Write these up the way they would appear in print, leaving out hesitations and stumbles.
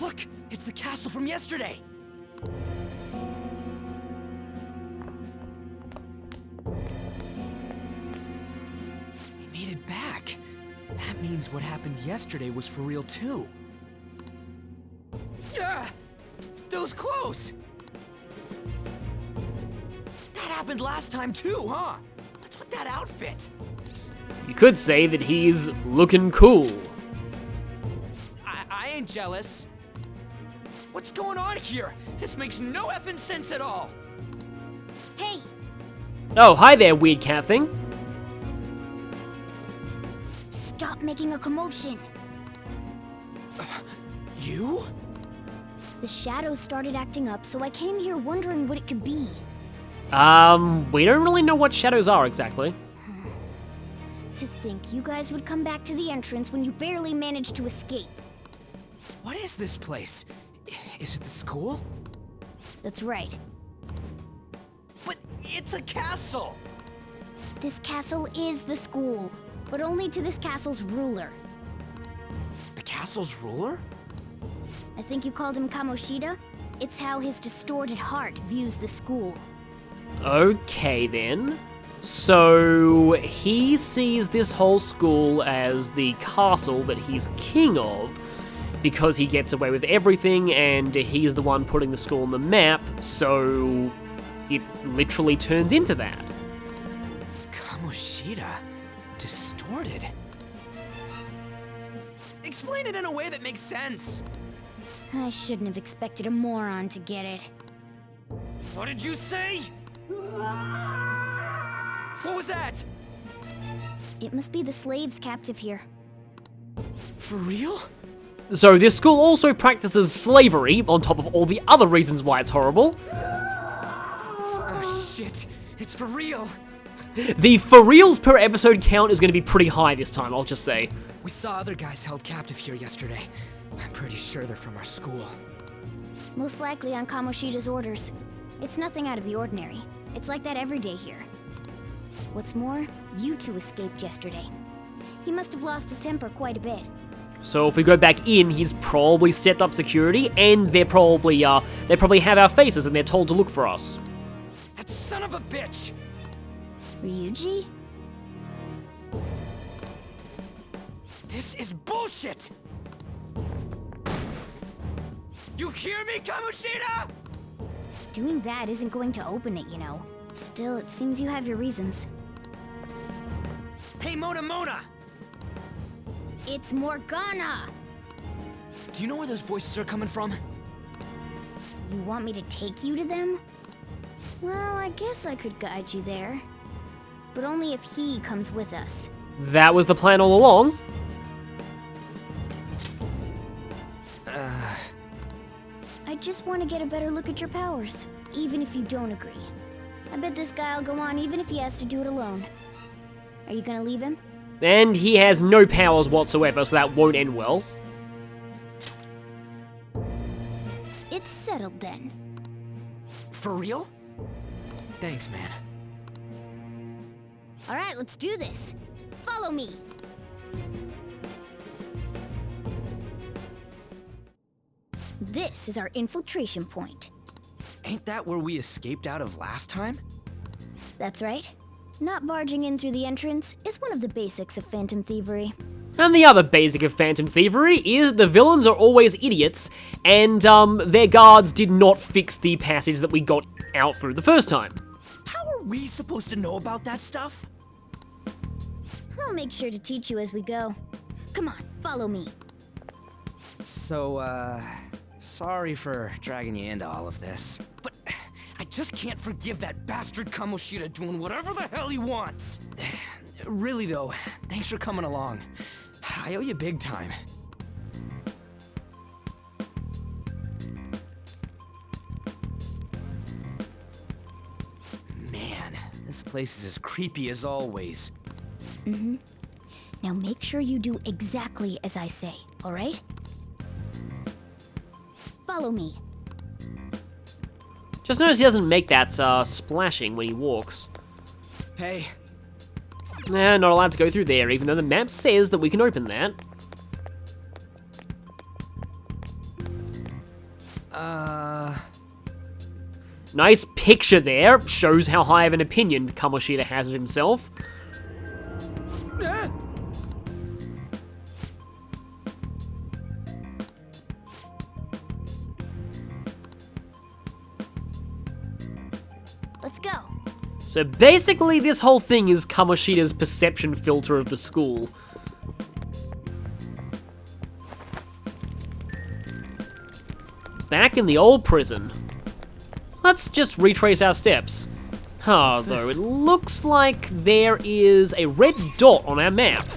Look, it's the castle from yesterday. We made it back. That means what happened yesterday was for real too. Ah! That was close! That happened last time too, huh? What's with that outfit? You could say that he's looking cool. I ain't jealous. What's going on here? This makes no effing sense at all. Hey! Oh, hi there, weird cat thing. Stop making a commotion. You? The shadows started acting up, so I came here wondering what it could be. We don't really know what shadows are exactly. To think you guys would come back to the entrance when you barely managed to escape. What is this place? Is it the school? That's right. But it's a castle! This castle is the school, but only to this castle's ruler. The castle's ruler? I think you called him Kamoshida? It's how his distorted heart views the school. Okay then. So he sees this whole school as the castle that he's king of because he gets away with everything and he's the one putting the school on the map, so it literally turns into that. Kamoshida? Distorted? Explain it in a way that makes sense. I shouldn't have expected a moron to get it. What did you say? What was that? It must be the slaves captive here. For real? So this school also practices slavery on top of all the other reasons why it's horrible. Oh shit, it's for real. The for reals per episode count is going to be pretty high this time, I'll just say. We saw other guys held captive here yesterday. I'm pretty sure they're from our school. Most likely on Kamoshida's orders. It's nothing out of the ordinary. It's like that every day here. What's more, you two escaped yesterday. He must have lost his temper quite a bit. So if we go back in, he's probably stepped up security, and they probably have our faces, and they're told to look for us. That son of a bitch! Ryuji? This is bullshit! You hear me, Kamoshida? Doing that isn't going to open it, you know. Still, it seems you have your reasons. Hey, Mona! It's Morgana! Do you know where those voices are coming from? You want me to take you to them? Well, I guess I could guide you there. But only if he comes with us. That was the plan all along. I just want to get a better look at your powers, even if you don't agree. I bet this guy'll go on even if he has to do it alone. Are you gonna leave him? And he has no powers whatsoever, so that won't end well. It's settled then. For real? Thanks, man. Alright, let's do this. Follow me. This is our infiltration point. Ain't that where we escaped out of last time? That's right. Not barging in through the entrance is one of the basics of phantom thievery. And the other basic of phantom thievery is the villains are always idiots, and their guards did not fix the passage that we got out through the first time. How are we supposed to know about that stuff? I'll make sure to teach you as we go. Come on, follow me. So, sorry for dragging you into all of this, but I just can't forgive that bastard Kamoshida doing whatever the hell he wants. Really though, thanks for coming along. I owe you big time. Man, this place is as creepy as always. Mm-hmm. Now make sure you do exactly as I say, alright? Follow me. Just notice he doesn't make that splashing when he walks. Hey. Nah, not allowed to go through there, even though the map says that we can open that. Nice picture there. Shows how high of an opinion Kamoshida has of himself. Let's go. So basically, this whole thing is Kamoshida's perception filter of the school. Back in the old prison. Let's just retrace our steps. Though it looks like there is a red dot on our map.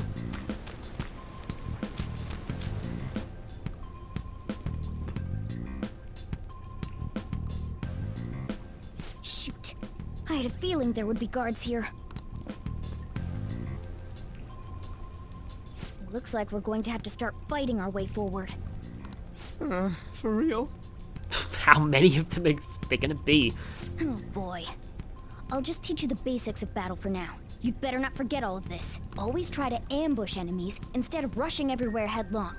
Shoot. I had a feeling there would be guards here. It looks like we're going to have to start fighting our way forward. For real? How many of them is there gonna be? Oh boy. I'll just teach you the basics of battle for now. You'd better not forget all of this. Always try to ambush enemies instead of rushing everywhere headlong.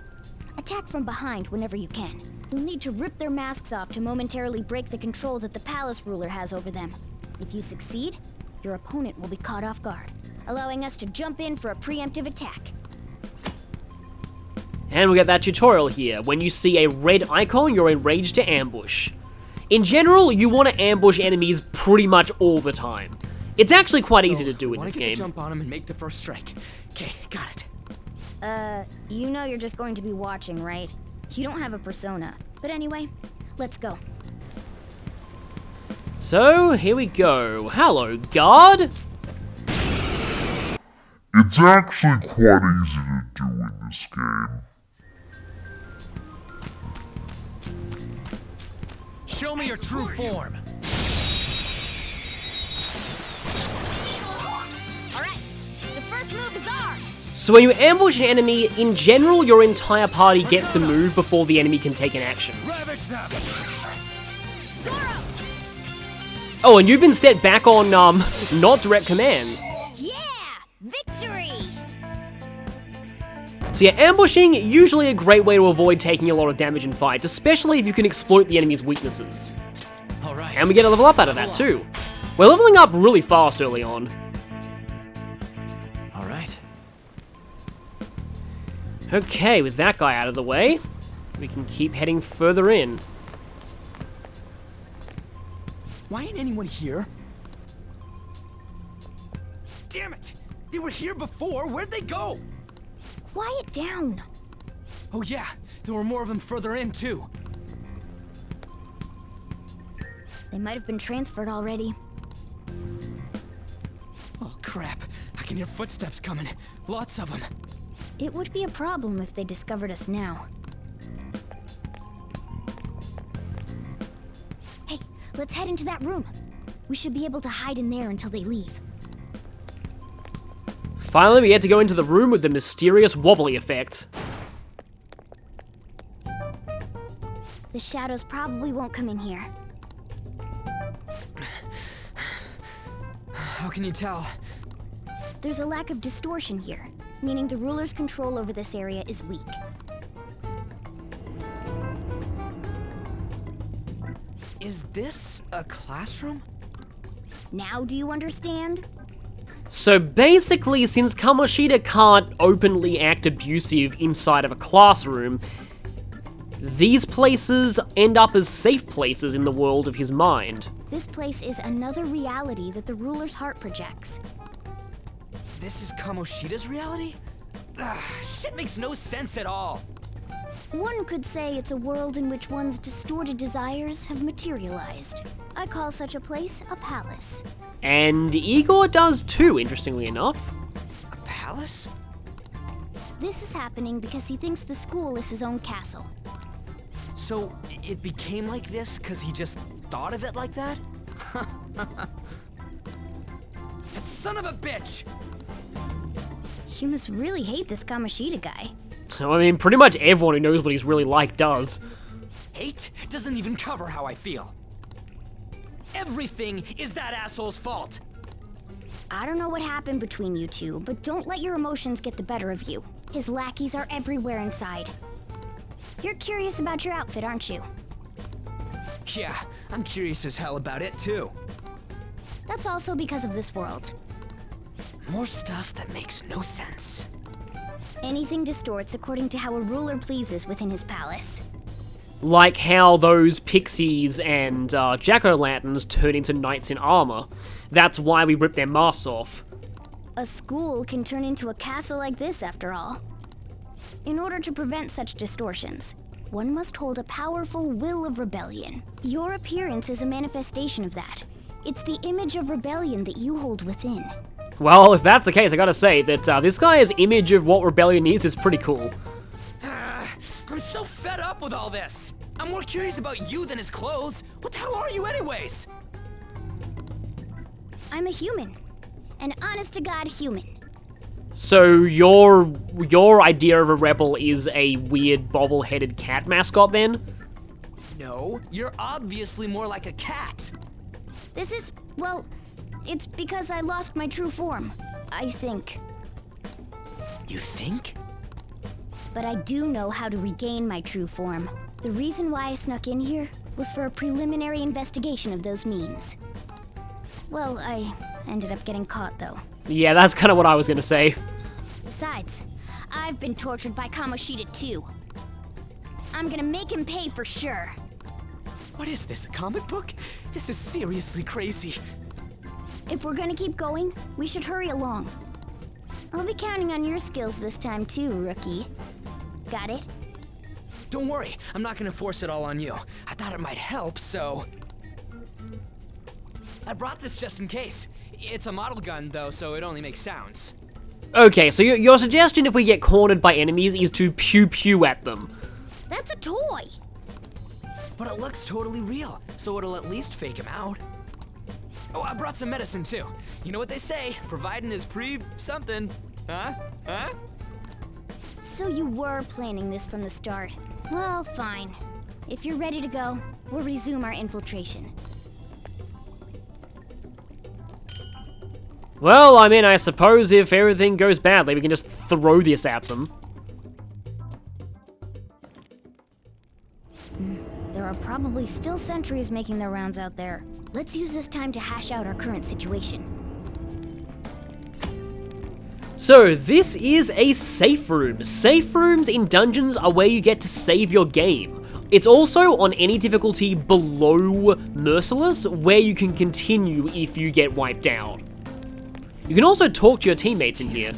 Attack from behind whenever you can. You'll need to rip their masks off to momentarily break the control that the palace ruler has over them. If you succeed, your opponent will be caught off guard, allowing us to jump in for a preemptive attack. And we got that tutorial here. When you see a red icon, you're enraged to ambush. In general, you want to ambush enemies pretty much all the time. It's actually quite easy to do in this game. Jump on him and make the first strike. Okay, got it. You know you're just going to be watching, right? You don't have a persona. But anyway, let's go. So, here we go. Hello, guard. It's actually quite easy to do in this game. Show me your true form. Alright, the first move is ours! So when you ambush an enemy, in general, your entire party gets to move before the enemy can take an action. Ravage them. Oh, and you've been set back on, not direct commands. Yeah! Victory! So yeah, ambushing, usually a great way to avoid taking a lot of damage in fights, especially if you can exploit the enemy's weaknesses. All right. And we get a level up out of that too. We're leveling up really fast early on. All right. Okay, with that guy out of the way, we can keep heading further in. Why ain't anyone here? Damn it! They were here before. Where'd they go? Quiet down. Oh yeah, there were more of them further in too. They might have been transferred already. Oh crap! I can hear footsteps coming. Lots of them. It would be a problem if they discovered us now. Hey, let's head into that room. We should be able to hide in there until they leave. Finally, we had to go into the room with the mysterious wobbly effect. The shadows probably won't come in here. How can you tell? There's a lack of distortion here, meaning the ruler's control over this area is weak. Is this a classroom? Now do you understand? So basically, since Kamoshida can't openly act abusive inside of a classroom, these places end up as safe places in the world of his mind. This place is another reality that the ruler's heart projects. This is Kamoshida's reality? Shit makes no sense at all. One could say it's a world in which one's distorted desires have materialized. I call such a place a palace. And Igor does too, interestingly enough. A palace? This is happening because he thinks the school is his own castle. So it became like this because he just thought of it like that? That son of a bitch! You must really hate this Kamoshida guy. So, I mean, pretty much everyone who knows what he's really like does. Hate doesn't even cover how I feel. Everything is that asshole's fault. I don't know what happened between you two, but don't let your emotions get the better of you. His lackeys are everywhere inside. You're curious about your outfit, aren't you? Yeah, I'm curious as hell about it too. That's also because of this world. More stuff that makes no sense. Anything distorts according to how a ruler pleases within his palace. Like how those pixies and jack-o'-lanterns turn into knights in armor. That's why we rip their masks off. A school can turn into a castle like this, after all. In order to prevent such distortions, one must hold a powerful will of rebellion. Your appearance is a manifestation of that. It's the image of rebellion that you hold within. Well, if that's the case, I gotta say that this guy's image of what rebellion is pretty cool. I'm so fed up with all this. I'm more curious about you than his clothes. What the hell are you anyways? I'm a human. An honest-to-God human. So your idea of a rebel is a weird bobble-headed cat mascot then? No, you're obviously more like a cat. This is, well, it's because I lost my true form, I think. You think? But I do know how to regain my true form. The reason why I snuck in here was for a preliminary investigation of those means. Well, I ended up getting caught, though. Yeah, that's kind of what I was gonna say. Besides, I've been tortured by Kamoshida too. I'm gonna make him pay for sure. What is this, a comic book? This is seriously crazy. If we're gonna keep going, we should hurry along. I'll be counting on your skills this time too, rookie. Got it? Don't worry, I'm not gonna force it all on you. I thought it might help, so... I brought this just in case. It's a model gun, though, so it only makes sounds. Okay, so your suggestion if we get cornered by enemies is to pew-pew at them. That's a toy! But it looks totally real, so it'll at least fake him out. Oh, I brought some medicine, too. You know what they say, providing is something. Huh? Huh? So you were planning this from the start. Well, fine. If you're ready to go, we'll resume our infiltration. Well, I mean, I suppose if everything goes badly, we can just throw this at them. There are probably still sentries making their rounds out there. Let's use this time to hash out our current situation. So, this is a safe room. Safe rooms in dungeons are where you get to save your game. It's also on any difficulty below Merciless, where you can continue if you get wiped out. You can also talk to your teammates in here.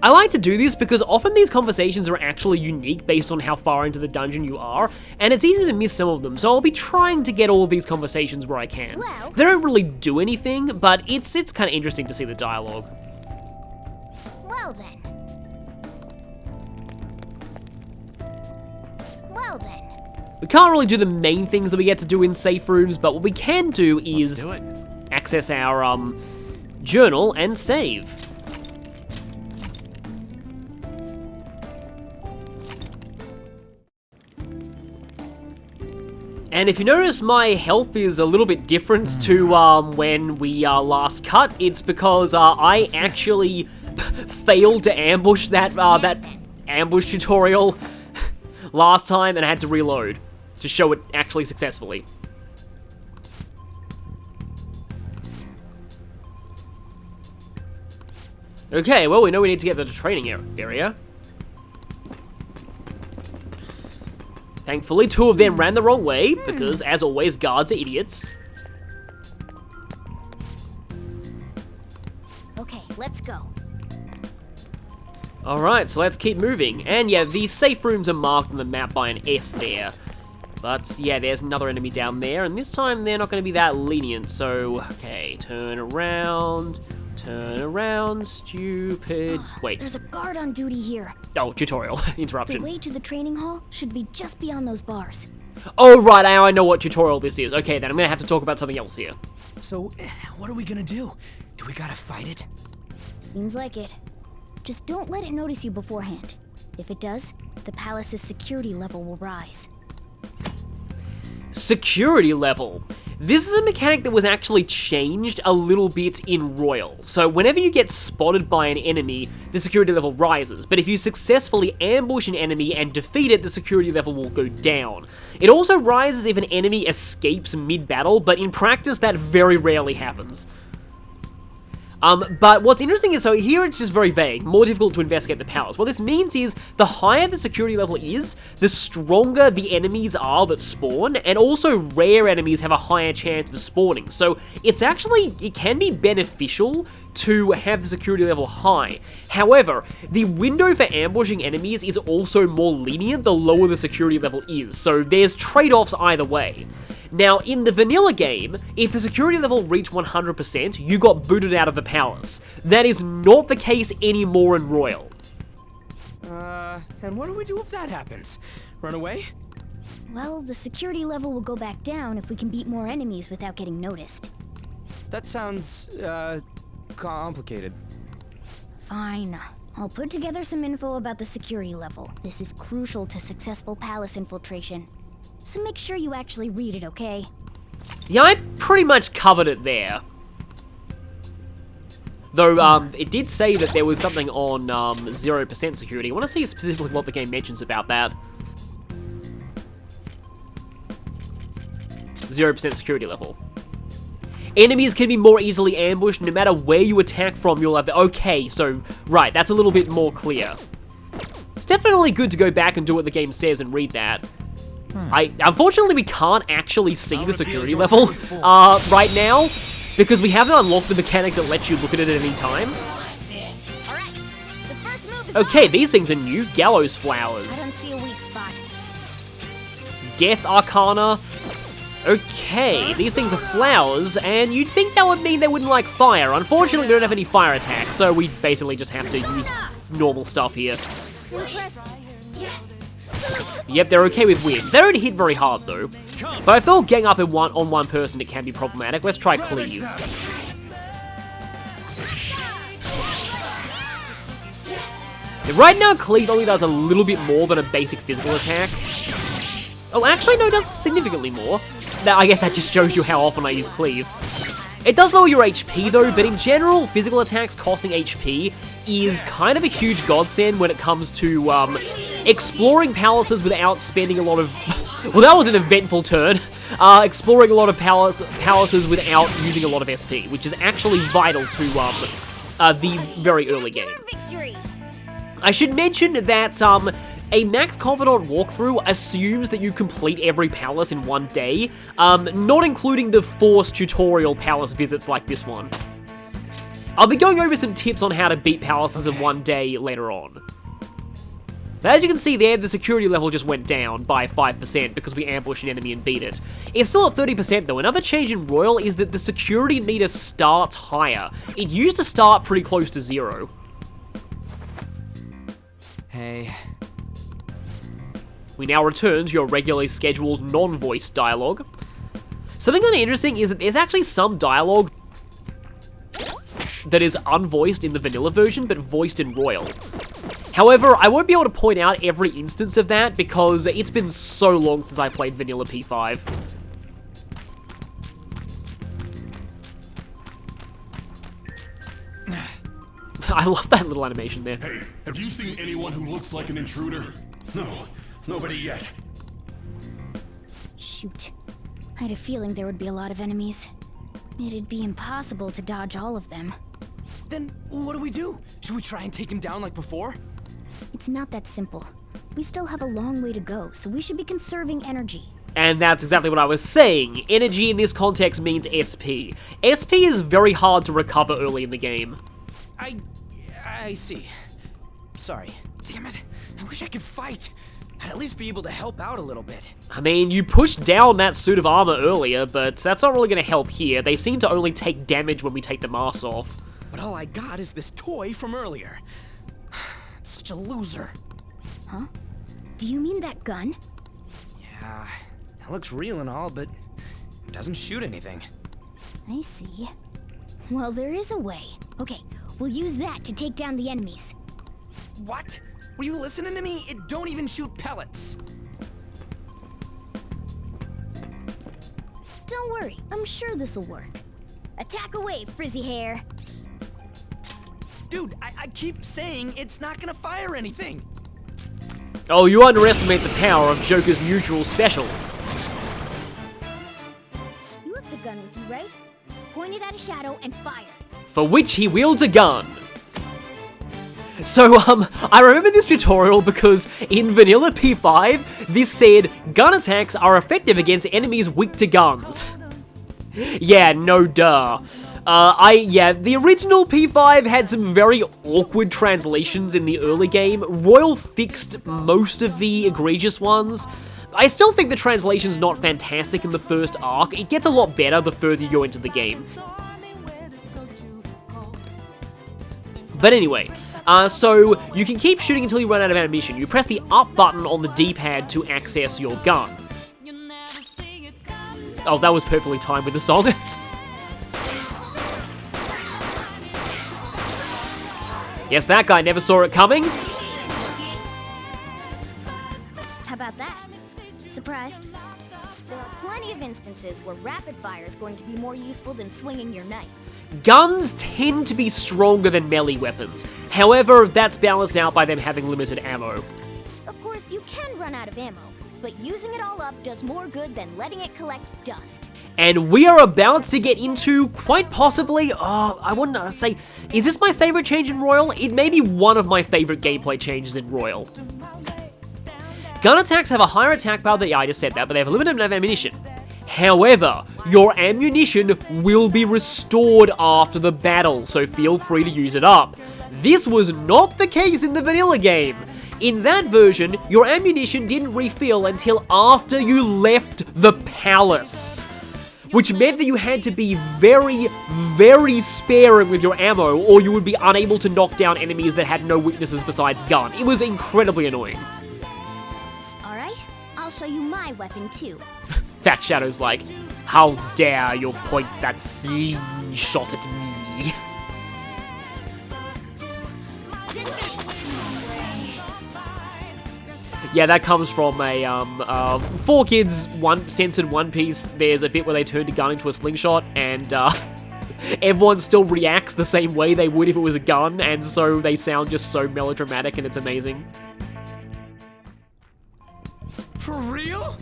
I like to do this because often these conversations are actually unique based on how far into the dungeon you are, and it's easy to miss some of them, so I'll be trying to get all of these conversations where I can. Well, they don't really do anything, but it's kind of interesting to see the dialogue. Well then. Well then. We can't really do the main things that we get to do in safe rooms, but what we can do is access our journal and save. And if you notice, my health is a little bit different to when we last cut. It's because I actually failed to ambush that ambush tutorial last time, and I had to reload to show it actually successfully. Okay, well, we know we need to get to the training area. Thankfully, two of them ran the wrong way, because, as always, guards are idiots. Okay, let's go. Alright, so let's keep moving. And yeah, these safe rooms are marked on the map by an S there. But yeah, there's another enemy down there, and this time they're not going to be that lenient, so... Okay, turn around, stupid... Wait. There's a guard on duty here. Oh, tutorial. Interruption. The way to the training hall should be just beyond those bars. Oh, right, now I know what tutorial this is. Okay, then I'm going to have to talk about something else here. So, what are we gonna do? Do we gotta fight it? Seems like it. Just don't let it notice you beforehand. If it does, the palace's security level will rise. Security level. This is a mechanic that was actually changed a little bit in Royal. So whenever you get spotted by an enemy, the security level rises. But if you successfully ambush an enemy and defeat it, the security level will go down. It also rises if an enemy escapes mid-battle, but in practice that very rarely happens. But what's interesting is, so here it's just very vague, more difficult to investigate the powers. What this means is, the higher the security level is, the stronger the enemies are that spawn, and also rare enemies have a higher chance of spawning. So it can be beneficial to have the security level high. However, the window for ambushing enemies is also more lenient the lower the security level is, so there's trade-offs either way. Now, in the vanilla game, if the security level reached 100%, you got booted out of the palace. That is not the case anymore in Royal. And what do we do if that happens? Run away? Well, the security level will go back down if we can beat more enemies without getting noticed. That sounds, complicated. Fine. I'll put together some info about the security level. This is crucial to successful palace infiltration. So make sure you actually read it, okay? Yeah, I pretty much covered it there. Though, it did say that there was something on, 0% security. I want to see specifically what the game mentions about that. 0% security level. Enemies can be more easily ambushed. No matter where you attack from, you'll have... Okay, so, right, that's a little bit more clear. It's definitely good to go back and do what the game says and read that. Unfortunately, we can't actually see the security level right now, because we haven't unlocked the mechanic that lets you look at it at any time. Okay, these things are new. Gallows flowers. I don't see a weak spot. Death Arcana. Okay, these things are flowers, and you'd think that would mean they wouldn't like fire. Unfortunately, they don't have any fire attacks, so we basically just have to use normal stuff here. Yep, they're okay with wind. They don't hit very hard, though. But if they're all gang up on one person, it can be problematic. Let's try Cleave. Right now, Cleave only does a little bit more than a basic physical attack. Oh, actually, no, it does significantly more. I guess that just shows you how often I use Cleave. It does lower your HP, though, but in general, physical attacks costing HP is kind of a huge godsend when it comes to exploring palaces without spending a lot of... Well, that was an eventful turn. Exploring a lot of palaces without using a lot of SP, which is actually vital to the very early game. I should mention that a max Confidant walkthrough assumes that you complete every palace in one day, not including the forced tutorial palace visits like this one. I'll be going over some tips on how to beat palaces in one day later on. But as you can see there, the security level just went down by 5% because we ambushed an enemy and beat it. It's still at 30% though. Another change in Royal is that the security meter starts higher. It used to start pretty close to 0. Hey. We now return to your regularly scheduled non-voice dialogue. Something kind of interesting is that there's actually some dialogue that is unvoiced in the vanilla version, but voiced in Royal. However, I won't be able to point out every instance of that because it's been so long since I played vanilla P5. I love that little animation there. Hey, have you seen anyone who looks like an intruder? No, nobody yet. Shoot. I had a feeling there would be a lot of enemies. It'd be impossible to dodge all of them. Then what do we do? Should we try and take him down like before? It's not that simple. We still have a long way to go, so we should be conserving energy. And that's exactly what I was saying. Energy in this context means SP. SP is very hard to recover early in the game. I see. Sorry. Damn it. I wish I could fight. I'd at least be able to help out a little bit. I mean, you pushed down that suit of armor earlier, but that's not really going to help here. They seem to only take damage when we take the mask off. But all I got is this toy from earlier. Such a loser. Huh? Do you mean that gun? Yeah, it looks real and all, but it doesn't shoot anything. I see. Well, there is a way. Okay, we'll use that to take down the enemies. What? Were you listening to me? It don't even shoot pellets. Don't Don't worry, I'm sure this'll work. Attack away, frizzy hair. Dude, I keep saying it's not gonna fire anything. Oh, you underestimate the power of Joker's neutral special. You have the gun with you, right? Point it at a shadow and fire. For which he wields a gun. So, I remember this tutorial because in Vanilla P5, this said, gun attacks are effective against enemies weak to guns. Yeah, no duh. The original P5 had some very awkward translations in the early game. Royal fixed most of the egregious ones. I still think the translation's not fantastic in the first arc. It gets a lot better the further you go into the game. But anyway, so you can keep shooting until you run out of ammunition. You press the up button on the D-pad to access your gun. Oh, that was perfectly timed with the song. Guess that guy never saw it coming. How about that? Surprised? There are plenty of instances where rapid fire is going to be more useful than swinging your knife. Guns tend to be stronger than melee weapons. However, that's balanced out by them having limited ammo. Of course, you can run out of ammo, but using it all up does more good than letting it collect dust. And we are about to get into, quite possibly, I wouldn't say, is this my favorite change in Royal? It may be one of my favorite gameplay changes in Royal. Gun attacks have a higher attack power than, yeah, I just said that, but they have a limited amount of ammunition. However, your ammunition will be restored after the battle, so feel free to use it up. This was not the case in the vanilla game. In that version, your ammunition didn't refill until after you left the palace, which meant that you had to be very, very sparing with your ammo, or you would be unable to knock down enemies that had no weaknesses besides gun. It was incredibly annoying. Alright, I'll show you my weapon too. That Shadow's like, how dare you point that slingshot at me? Yeah, that comes from a, 4Kids censored One Piece. There's a bit where they turned a gun into a slingshot, and, everyone still reacts the same way they would if it was a gun, and so they sound just so melodramatic, and it's amazing. For real?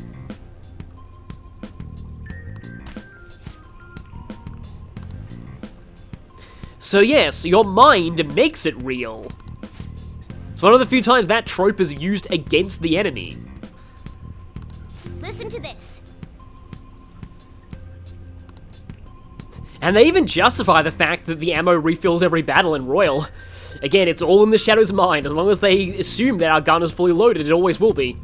So yes, your mind makes it real. It's one of the few times that trope is used against the enemy. Listen to this. And they even justify the fact that the ammo refills every battle in Royal. Again, it's all in the Shadow's mind. As long as they assume that our gun is fully loaded, it always will be.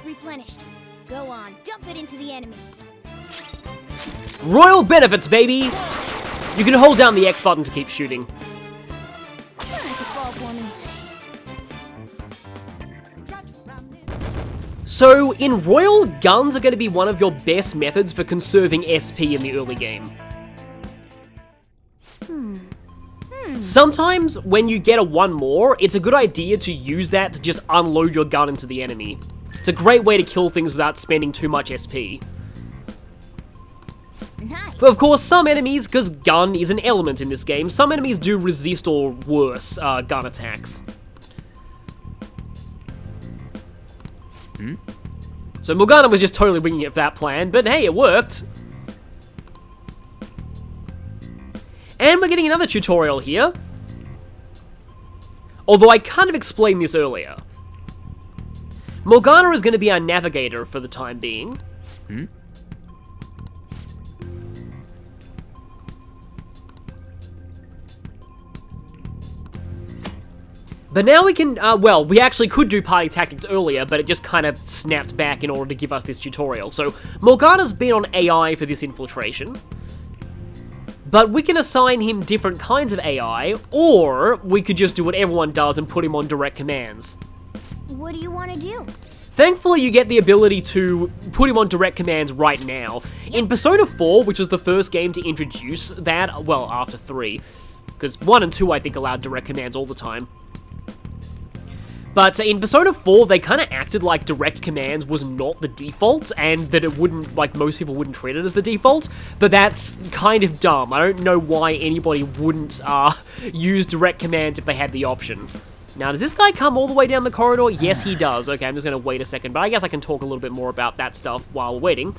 Replenished. Go on, dump it into the enemy. Royal benefits, baby! You can hold down the X button to keep shooting. Try not to fall for me. So, in Royal, guns are going to be one of your best methods for conserving SP in the early game. Sometimes, when you get a one more, it's a good idea to use that to just unload your gun into the enemy. It's a great way to kill things without spending too much SP. Nice. Of course, some enemies, because gun is an element in this game, some enemies do resist or worse gun attacks. So Morgana was just totally winging it for that plan, but hey, it worked. And we're getting another tutorial here. Although I kind of explained this earlier. Morgana is going to be our navigator for the time being. But now we can, well, we actually could do party tactics earlier, but it just kind of snapped back in order to give us this tutorial. So, Morgana's been on AI for this infiltration. But we can assign him different kinds of AI, or we could just do what everyone does and put him on direct commands. What do you want to do? Thankfully, you get the ability to put him on direct commands right now. In Persona 4, which was the first game to introduce that, well, after 3, because 1 and 2, I think, allowed direct commands all the time. But in Persona 4, they kind of acted like direct commands was not the default, and that it wouldn't, like, most people wouldn't treat it as the default, but that's kind of dumb. I don't know why anybody wouldn't use direct commands if they had the option. Now, does this guy come all the way down the corridor? Yes, he does. Okay, I'm just going to wait a second, but I guess I can talk a little bit more about that stuff while waiting.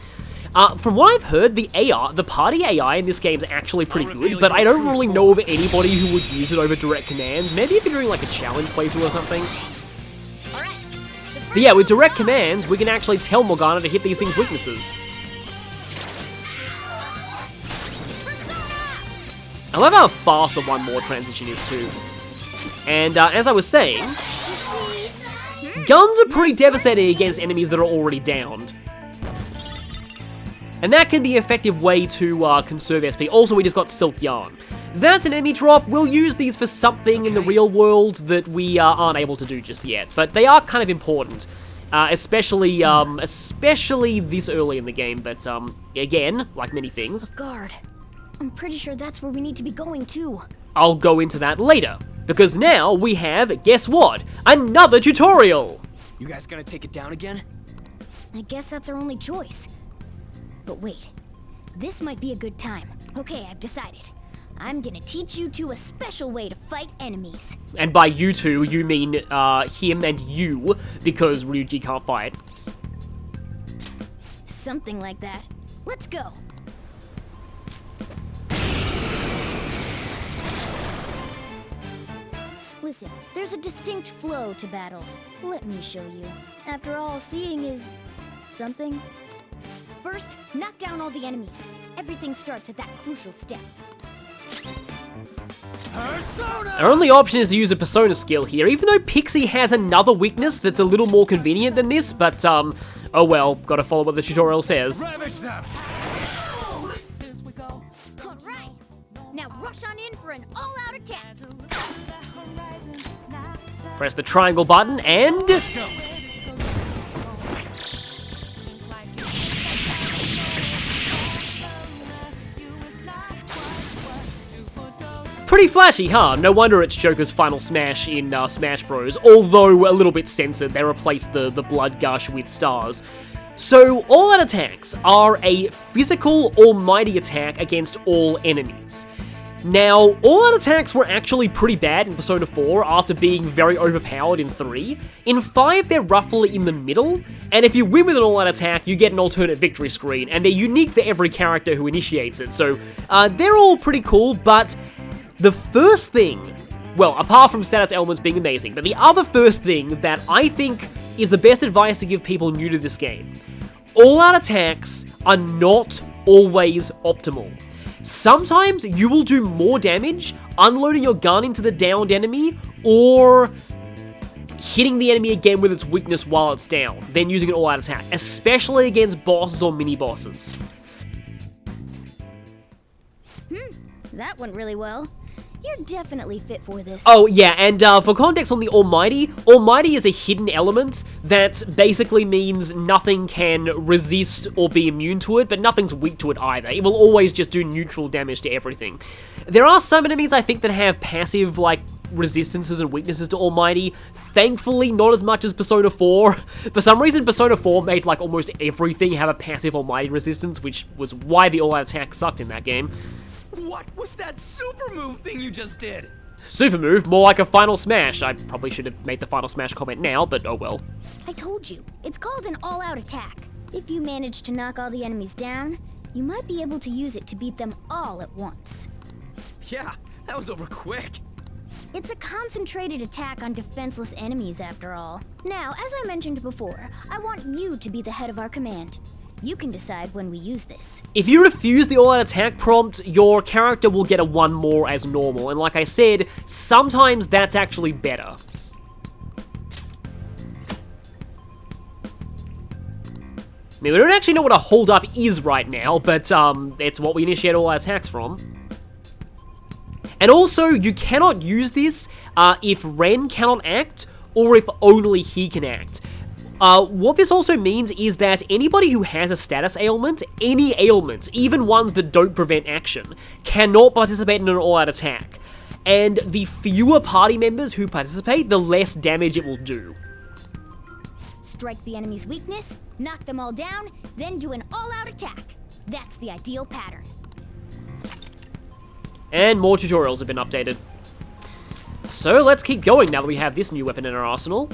From what I've heard, the party AI in this game is actually pretty good, but I don't really know of anybody who would use it over direct commands. Maybe if you're doing, like, a challenge playthrough or something. But yeah, with direct commands, we can actually tell Morgana to hit these things' weaknesses. I love how fast the one more transition is, too. And as I was saying, guns are pretty devastating against enemies that are already downed. And that can be an effective way to conserve SP. Also, we just got Silk Yarn. That's an enemy drop. We'll use these for something in the real world that we aren't able to do just yet. But they are kind of important, especially this early in the game. But again, like many things, Guard. I'm pretty sure that's where we need to be going too. I'll go into that later. Because now we have, guess what? Another tutorial! You guys gonna take it down again? I guess that's our only choice. But wait, this might be a good time. Okay, I've decided. I'm gonna teach you two a special way to fight enemies. And by you two, you mean him and you, because Ryuji can't fight. Something like that. Let's go. Listen, there's a distinct flow to battles. Let me show you. After all, seeing is something. First, knock down all the enemies. Everything starts at that crucial step. Our only option is to use a Persona skill here, even though Pixie has another weakness that's a little more convenient than this, but, oh well, gotta follow what the tutorial says. Ravage them! Alright, now rush on in for an all-out attack. Press the triangle button, and... Pretty flashy, huh? No wonder it's Joker's final smash in Smash Bros. Although a little bit censored, they replaced the blood gush with stars. So, all-out attacks are a physical almighty attack against all enemies. Now, all-out attacks were actually pretty bad in Persona 4 after being very overpowered in 3. In 5, they're roughly in the middle, and if you win with an all-out attack, you get an alternate victory screen, and they're unique for every character who initiates it, so they're all pretty cool, but the first thing, well, apart from status elements being amazing, but the other first thing that I think is the best advice to give people new to this game, all-out attacks are not always optimal. Sometimes you will do more damage unloading your gun into the downed enemy or hitting the enemy again with its weakness while it's down, then using an all-out attack, especially against bosses or mini-bosses. That went really well. You're definitely fit for this. Oh yeah, and for context on the Almighty, Almighty is a hidden element that basically means nothing can resist or be immune to it, but nothing's weak to it either. It will always just do neutral damage to everything. There are some enemies I think that have passive, like, resistances and weaknesses to Almighty. Thankfully, not as much as Persona 4. For some reason, Persona 4 made, like, almost everything have a passive Almighty resistance, which was why the all-out attack sucked in that game. What was that super move thing you just did? Super move, more like a final smash. I probably should have made the final smash comment now, but oh well. I told you, it's called an all-out attack. If you manage to knock all the enemies down, you might be able to use it to beat them all at once. Yeah, that was over quick. It's a concentrated attack on defenseless enemies after all. Now, as I mentioned before, I want you to be the head of our command. You can decide when we use this. If you refuse the all-out attack prompt, your character will get a 1 more as normal, and like I said, sometimes that's actually better. I mean, we don't actually know what a hold-up is right now, but it's what we initiate all our attacks from. And also, you cannot use this if Ren cannot act, or if only he can act. What this also means is that anybody who has a status ailment, any ailments, even ones that don't prevent action, cannot participate in an all-out attack. And the fewer party members who participate, the less damage it will do. Strike the enemy's weakness, knock them all down, then do an all-out attack. That's the ideal pattern. And more tutorials have been updated. So let's keep going now that we have this new weapon in our arsenal.